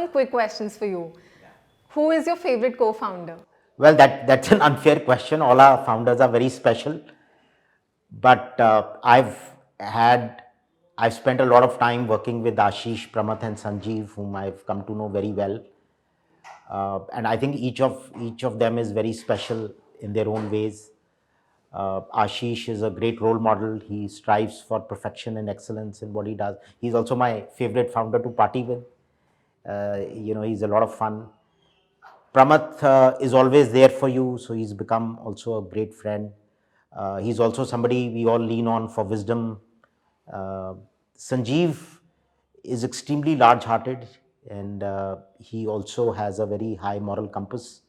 some quick questions for you. Who is your favorite co-founder? Well, that's an unfair question. All our founders are very special, but I've spent a lot of time working with Ashish, Pramath, and Sanjeev, whom I've come to know very well, and I think each of them is very special in their own ways. Ashish is a great role model. He strives for perfection and excellence in what he does. He's also my favorite founder to party with. He's a lot of fun. Pramath is always there for you, so he's become also a great friend. He's also somebody we all lean on for wisdom. Uh, Sanjeev is extremely large hearted, and he also has a very high moral compass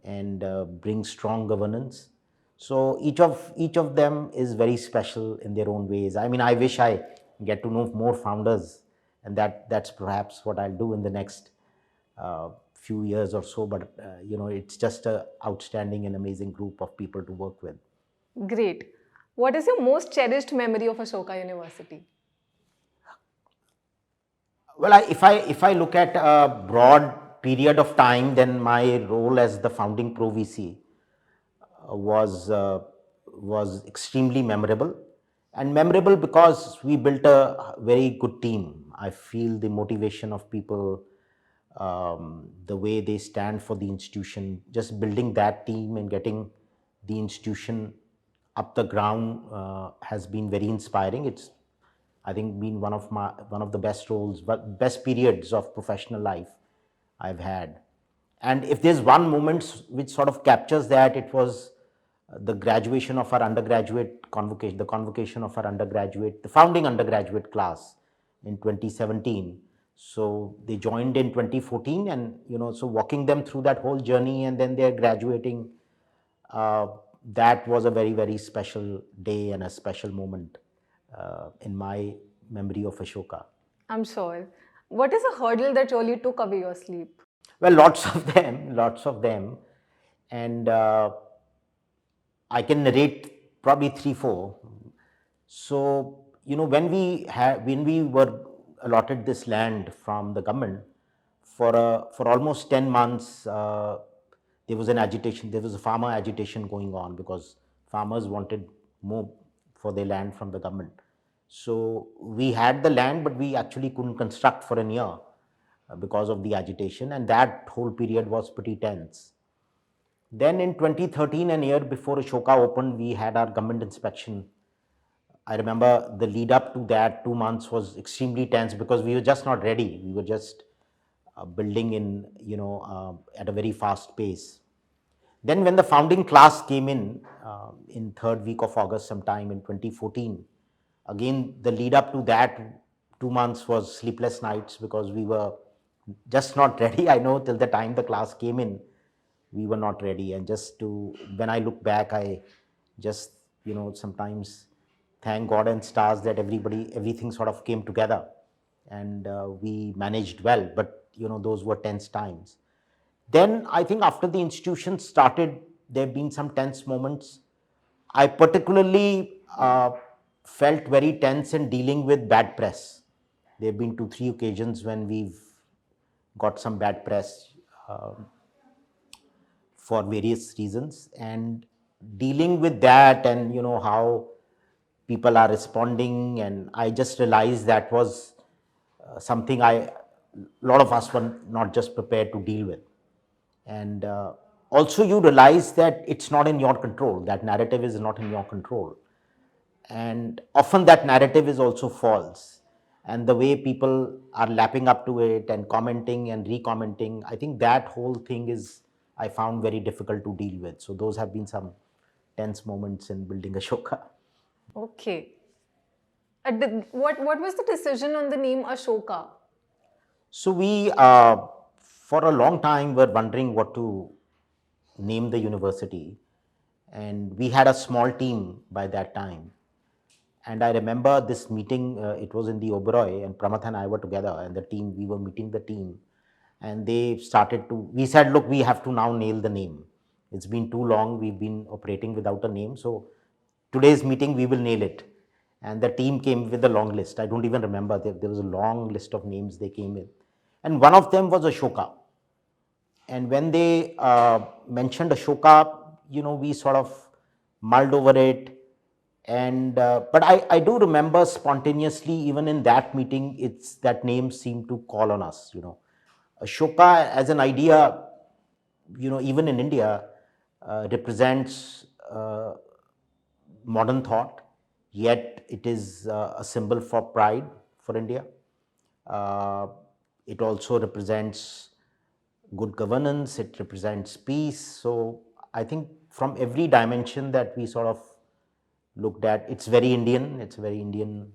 and brings strong governance. So each of them is very special in their own ways. I mean, I wish I get to know more founders, and that's perhaps what I'll do in the next few years or so. But it's just a outstanding and amazing group of people to work with. Great. What is your most cherished memory of Ashoka University? Well, if I look at a broad period of time, then my role as the founding pro VC was extremely memorable, and memorable because we built a very good team. I feel the motivation of people, the way they stand for the institution, just building that team and getting the institution up the ground has been very inspiring. It's, I think, been one of the best roles, but best periods of professional life I've had. And if there's one moment which sort of captures that, it was the graduation of our undergraduate convocation, the convocation of our undergraduate, the founding undergraduate class in 2017. So they joined in 2014, and so walking them through that whole journey, and then they're graduating. Uh, that was a very, very special day and a special moment in my memory of Ashoka. I'm sure. What is a hurdle that really took away your sleep? Well, lots of them, lots of them, and I can narrate probably three, four. So when we were allotted this land from the government for almost 10 months, there was an agitation. There was a farmer agitation going on because farmers wanted more for their land from the government. So we had the land, but we actually couldn't construct for a year because of the agitation, and that whole period was pretty tense. Then in 2013, a year before Ashoka opened, we had our government inspection. I remember the lead up to that 2 months was extremely tense because we were just not ready. We were just building at a very fast pace. Then when the founding class came in third week of August, sometime in 2014, again the lead up to that 2 months was sleepless nights because we were just not ready. I know till the time the class came in, we were not ready. And when I look back, I just sometimes thank God and stars that everything sort of came together, and we managed well. But those were tense times. Then I think after the institution started, there have been some tense moments. I particularly felt very tense in dealing with bad press. There have been two, three occasions when we've got some bad press for various reasons, and dealing with that, and how people are responding. And I just realized that was something a lot of us were not just prepared to deal with. And also you realize that it's not in your control, that narrative is not in your control, and often that narrative is also false. And the way people are lapping up to it and commenting and re-commenting, I think that whole thing is, I found, very difficult to deal with. So those have been some tense moments in building Ashoka. Okay. What was the decision on the name Ashoka? So we, for a long time, were wondering what to name the university, and we had a small team by that time. And I remember this meeting. It was in the Oberoi, and Pramath and I were together, and the team. We were meeting the team, and they started to. We said, "Look, we have to now nail the name. It's been too long. We've been operating without a name. So today's meeting, we will nail it." And the team came with a long list. I don't even remember. There was a long list of names they came with. and one of them was Ashoka. And when they mentioned Ashoka, we sort of mulled over it. And but I do remember spontaneously, even in that meeting, it's that name seemed to call on us. Ashoka as an idea, even in India, represents modern thought, yet it is a symbol for pride for India. Uh, it also represents good governance, it represents peace. So I think from every dimension that we sort of looked at, it's very Indian, it's very Indian.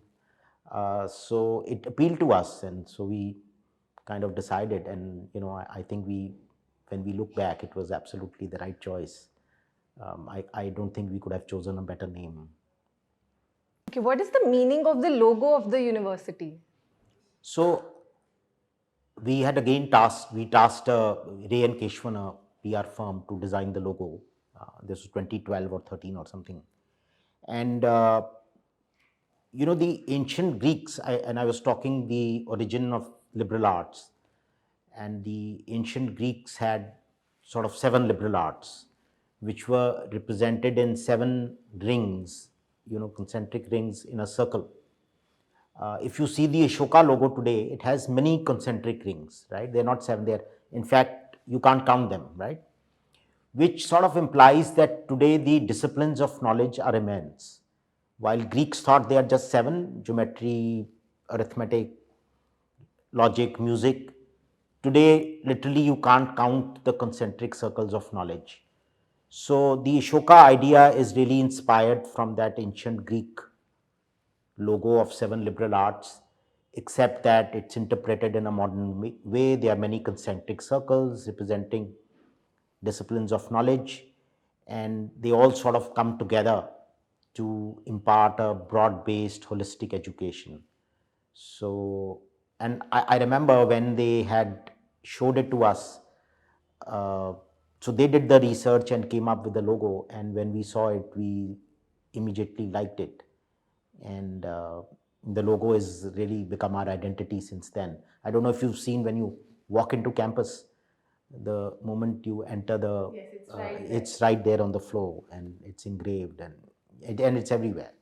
So it appealed to us, and so we kind of decided. And I think when we look back, it was absolutely the right choice. I don't think we could have chosen a better name. Okay, what is the meaning of the logo of the university? So we had again tasked Ray and Keshwan, a PR firm, to design the logo. This was 2012 or 13 or something. And the ancient Greeks, and I was talking the origin of liberal arts, and the ancient Greeks had sort of 7 liberal arts, which were represented in 7 rings, concentric rings in a circle. If you see the Ashoka logo today, it has many concentric rings, right? They're not 7 there. In fact, you can't count them, right? Which sort of implies that today the disciplines of knowledge are immense. While Greeks thought they are just 7: geometry, arithmetic, logic, music. Today, literally, you can't count the concentric circles of knowledge. So, the Ashoka idea is really inspired from that ancient Greek logo of 7 liberal arts, except that it's interpreted in a modern way. There are many concentric circles representing disciplines of knowledge, and they all sort of come together to impart a broad based holistic education. So, and I remember when they had showed it to us, uh, so they did the research and came up with the logo, and when we saw it, we immediately liked it. And the logo has really become our identity since then. I don't know if you've seen, when you walk into campus, the moment you enter Yes, it's right there. it's right there on the floor, and it's engraved, and it's everywhere.